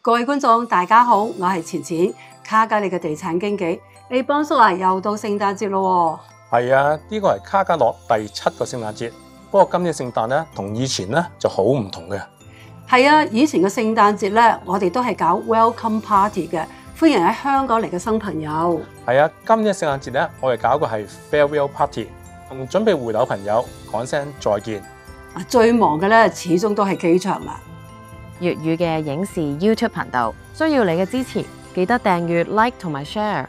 各位觀眾大家好，我係錢錢，卡加里嘅地產經紀。你幫叔啊，又到聖誕節咯喎。係啊，呢個係卡加諾第7個聖誕節。不過今年聖誕咧，同以前咧就好唔同嘅。係啊，以前嘅聖誕節咧，我哋都係搞 welcome party 嘅，歡迎喺香港嚟嘅新朋友。係啊，今年聖誕節咧，我哋搞個係 farewell party， 同準備回流朋友講聲再見。最忙嘅咧，始終都係機場啦。粵語嘅影視 YouTube 頻道，需要你嘅支持，記得訂閱、like 同埋 share。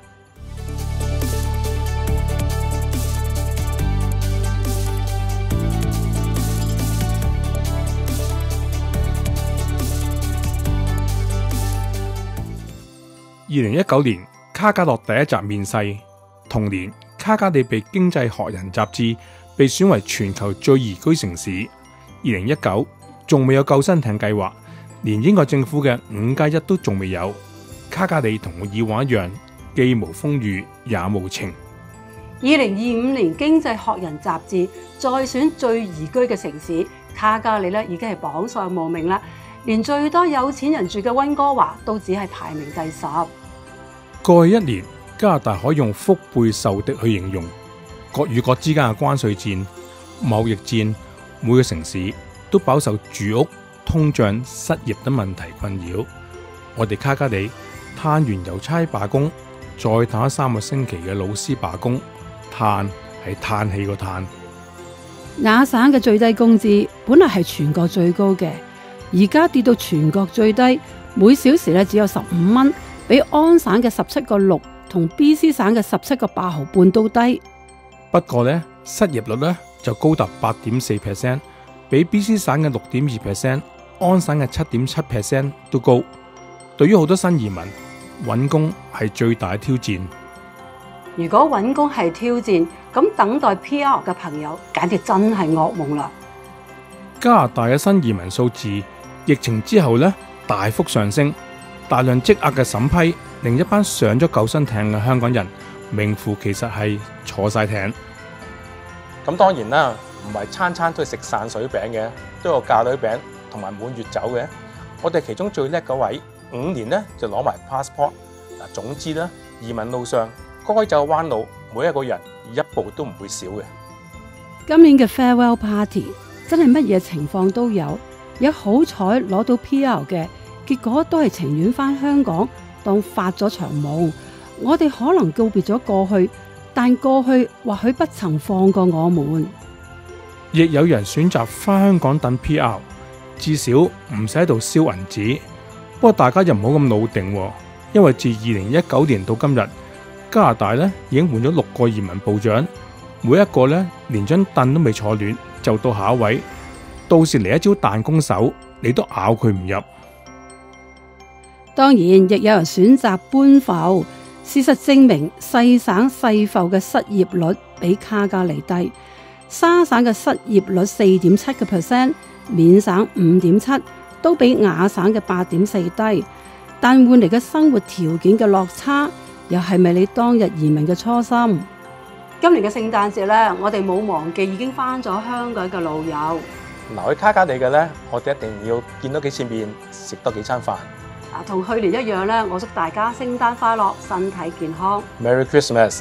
2019年卡加諾第一集面世，同年卡加里被經濟學人雜誌被選為全球最宜居城市。2019仲未有救生艇計劃，連英國政府嘅5+1都仲未有。卡加里同以往一樣，既無風雨也無晴。2025年經濟學人雜誌再選最宜居嘅城市，卡加里咧已經係榜上無名啦，連最多有錢人住嘅溫哥華都只係排名第10。過去一年，加拿大可用腹背受敵去形容。國與國之間嘅關稅戰、貿易戰，每個城市都飽受住屋、通脹、失業等問題困擾。我哋卡加里嘆完郵差罷工，再嘆3個星期嘅老師罷工，嘆係嘆氣個嘆。亞省嘅最低工資本來係全國最高嘅，而家跌到全國最低，每小時咧只有15蚊，比安省嘅17.6同 BC 省嘅17.8毫半都低。不過呢，失業率呢就高達8.4%，比 BC 省嘅6.2%、安省嘅7.7% 都高。對於好多新移民，揾工係最大嘅挑戰。如果揾工係挑戰，咁等待 PR 嘅朋友簡直真係噩夢啦。加拿大嘅新移民數字疫情之後呢大幅上升，大量積壓嘅審批令一班上咗救生艇嘅香港人名副其實係坐晒艇。咁當然啦，唔係餐餐都係食散水餅嘅，都有嫁女餅同埋滿月酒嘅。我哋其中最叻嗰位，5年咧就攞埋 passport。總之咧，移民路上該走彎路，每一個人一步都唔會少嘅。今年嘅 farewell party 真係乜嘢情況都有，有好彩攞到 PR 嘅，結果都係情願返香港當發咗場夢。我哋可能告別咗過去，但過去或許不曾放過我們。亦有人選擇返香港等 PR， 至少唔使喺度燒銀紙。不過大家又唔好咁老定，因為自2019年到今日，加拿大咧已經換咗6個移民部長，每一個咧連張凳都未坐暖就到下一位，到時嚟一招彈弓手，你都咬佢唔入。當然，亦有人選擇搬埠。事實證明，細省細埠嘅失業率比卡加里低，沙省嘅失業率4.7%，緬省5.7%，都比亞省嘅8.4%低。但換嚟嘅生活條件嘅落差，又係咪你當日移民嘅初心？今年嘅聖誕節咧，我哋冇忘記已經返咗香港嘅老友。嗱，去卡加里嘅咧，我哋一定要見多幾次面，食多幾餐飯。同去年一樣咧，我祝大家聖誕快樂，身體健康。Merry Christmas！